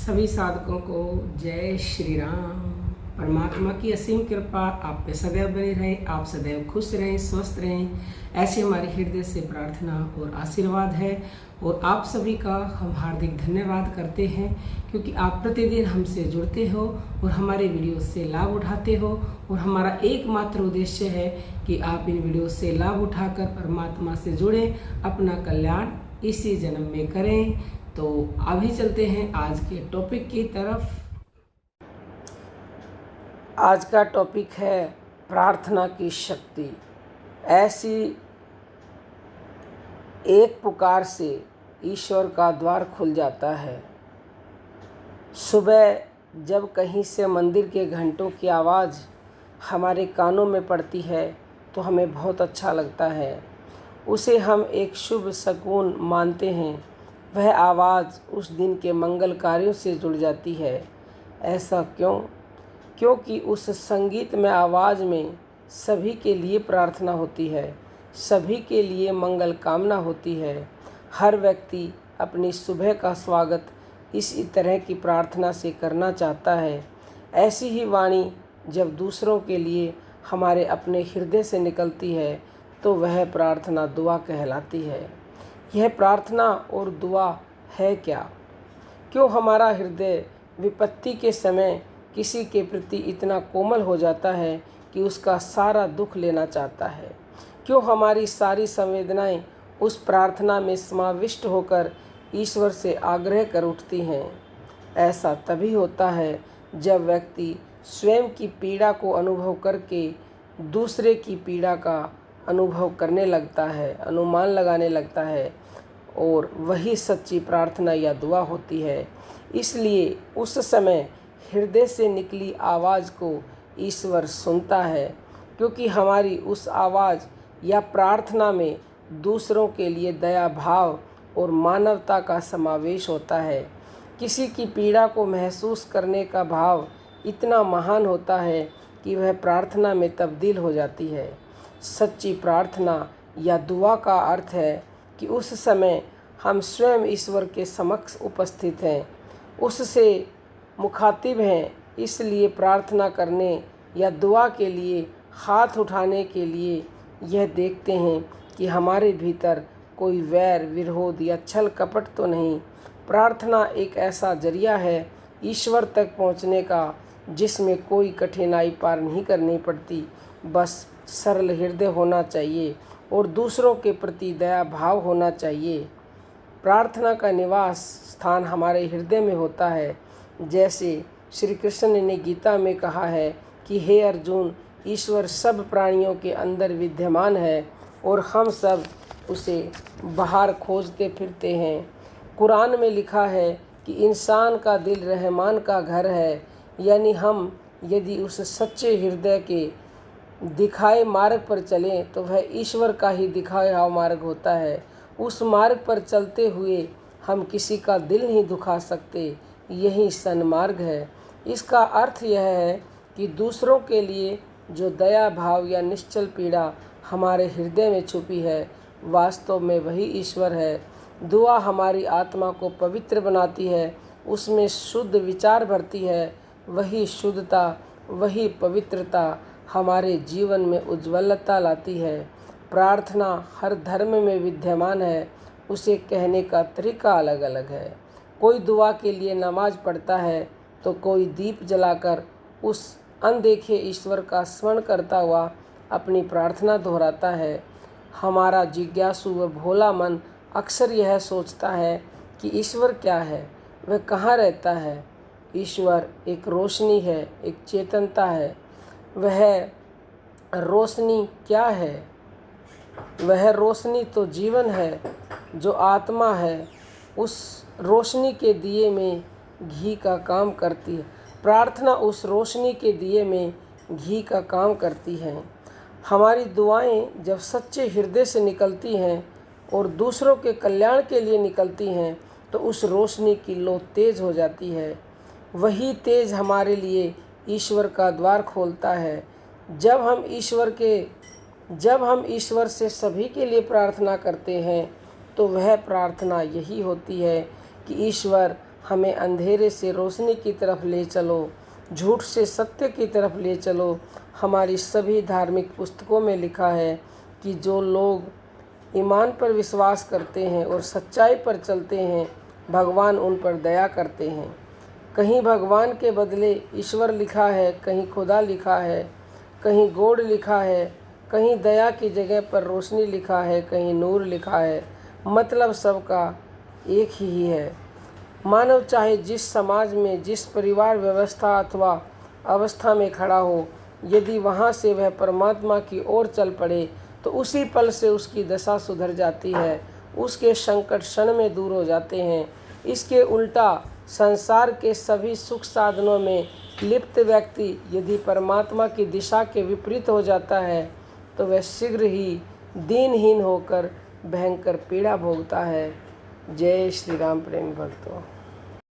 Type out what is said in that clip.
सभी साधकों को जय श्री राम। परमात्मा की असीम कृपा आप पे सदैव बनी रहे, आप सदैव खुश रहें, स्वस्थ रहें, ऐसे हमारे हृदय से प्रार्थना और आशीर्वाद है। और आप सभी का हम हार्दिक धन्यवाद करते हैं क्योंकि आप प्रतिदिन हमसे जुड़ते हो और हमारे वीडियो से लाभ उठाते हो। और हमारा एकमात्र उद्देश्य है कि आप इन वीडियो से लाभ उठाकर परमात्मा से जुड़ें, अपना कल्याण इसी जन्म में करें। तो अभी चलते हैं आज के टॉपिक की तरफ। आज का टॉपिक है प्रार्थना की शक्ति। ऐसी एक पुकार से ईश्वर का द्वार खुल जाता है। सुबह जब कहीं से मंदिर के घंटों की आवाज़ हमारे कानों में पड़ती है तो हमें बहुत अच्छा लगता है। उसे हम एक शुभ शगुन मानते हैं। वह आवाज़ उस दिन के मंगल कार्यों से जुड़ जाती है। ऐसा क्यों? क्योंकि उस संगीत में आवाज़ में सभी के लिए प्रार्थना होती है, सभी के लिए मंगल कामना होती है। हर व्यक्ति अपनी सुबह का स्वागत इसी तरह की प्रार्थना से करना चाहता है। ऐसी ही वाणी जब दूसरों के लिए हमारे अपने हृदय से निकलती है तो वह प्रार्थना दुआ कहलाती है। यह प्रार्थना और दुआ है क्या? क्यों हमारा हृदय विपत्ति के समय किसी के प्रति इतना कोमल हो जाता है कि उसका सारा दुख लेना चाहता है? क्यों हमारी सारी संवेदनाएं उस प्रार्थना में समाविष्ट होकर ईश्वर से आग्रह कर उठती हैं? ऐसा तभी होता है जब व्यक्ति स्वयं की पीड़ा को अनुभव करके दूसरे की पीड़ा का अनुभव करने लगता है, अनुमान लगाने लगता है, और वही सच्ची प्रार्थना या दुआ होती है। इसलिए उस समय हृदय से निकली आवाज़ को ईश्वर सुनता है, क्योंकि हमारी उस आवाज़ या प्रार्थना में दूसरों के लिए दया भाव और मानवता का समावेश होता है। किसी की पीड़ा को महसूस करने का भाव इतना महान होता है कि वह प्रार्थना में तब्दील हो जाती है। सच्ची प्रार्थना या दुआ का अर्थ है कि उस समय हम स्वयं ईश्वर के समक्ष उपस्थित हैं, उससे मुखातिब हैं। इसलिए प्रार्थना करने या दुआ के लिए हाथ उठाने के लिए यह देखते हैं कि हमारे भीतर कोई वैर विरोध या छल कपट तो नहीं। प्रार्थना एक ऐसा जरिया है ईश्वर तक पहुंचने का जिसमें कोई कठिनाई पार नहीं करनी पड़ती। बस सरल हृदय होना चाहिए और दूसरों के प्रति दया भाव होना चाहिए। प्रार्थना का निवास स्थान हमारे हृदय में होता है। जैसे श्री कृष्ण ने गीता में कहा है कि हे अर्जुन, ईश्वर सब प्राणियों के अंदर विद्यमान है और हम सब उसे बाहर खोजते फिरते हैं। कुरान में लिखा है कि इंसान का दिल रहमान का घर है, यानी हम यदि उस सच्चे हृदय के दिखाए मार्ग पर चलें तो वह ईश्वर का ही दिखाया हुआ मार्ग होता है। उस मार्ग पर चलते हुए हम किसी का दिल नहीं दुखा सकते। यही सन्मार्ग है। इसका अर्थ यह है कि दूसरों के लिए जो दया भाव या निश्चल पीड़ा हमारे हृदय में छुपी है, वास्तव में वही ईश्वर है। दुआ हमारी आत्मा को पवित्र बनाती है, उसमें शुद्ध विचार भरती है। वही शुद्धता, वही पवित्रता हमारे जीवन में उज्ज्वलता लाती है। प्रार्थना हर धर्म में विद्यमान है, उसे कहने का तरीका अलग अलग है। कोई दुआ के लिए नमाज पढ़ता है तो कोई दीप जलाकर उस अनदेखे ईश्वर का स्मरण करता हुआ अपनी प्रार्थना दोहराता है। हमारा जिज्ञासु व भोला मन अक्सर यह सोचता है कि ईश्वर क्या है, वह कहाँ रहता है। ईश्वर एक रोशनी है, एक चेतनता है। वह रोशनी क्या है? वह रोशनी तो जीवन है, जो आत्मा है। उस रोशनी के दिए में घी का काम करती है। प्रार्थना उस रोशनी के दिए में घी का काम करती है। हमारी दुआएं जब सच्चे हृदय से निकलती हैं और दूसरों के कल्याण के लिए निकलती हैं तो उस रोशनी की लो तेज हो जाती है। वही तेज हमारे लिए ईश्वर का द्वार खोलता है। जब हम ईश्वर से सभी के लिए प्रार्थना करते हैं तो वह प्रार्थना यही होती है कि ईश्वर हमें अंधेरे से रोशनी की तरफ ले चलो, झूठ से सत्य की तरफ ले चलो। हमारी सभी धार्मिक पुस्तकों में लिखा है कि जो लोग ईमान पर विश्वास करते हैं और सच्चाई पर चलते हैं, भगवान उन पर दया करते हैं। कहीं भगवान के बदले ईश्वर लिखा है, कहीं खुदा लिखा है, कहीं गॉड लिखा है, कहीं दया की जगह पर रोशनी लिखा है, कहीं नूर लिखा है। मतलब सबका एक ही है। मानव चाहे जिस समाज में, जिस परिवार व्यवस्था अथवा अवस्था में खड़ा हो, यदि वहाँ से वह परमात्मा की ओर चल पड़े तो उसी पल से उसकी दशा सुधर जाती है, उसके संकट क्षण में दूर हो जाते हैं। इसके उल्टा संसार के सभी सुख साधनों में लिप्त व्यक्ति यदि परमात्मा की दिशा के विपरीत हो जाता है तो वह शीघ्र ही दीनहीन होकर भयंकर पीड़ा भोगता है। जय श्री राम प्रेमी भक्तों।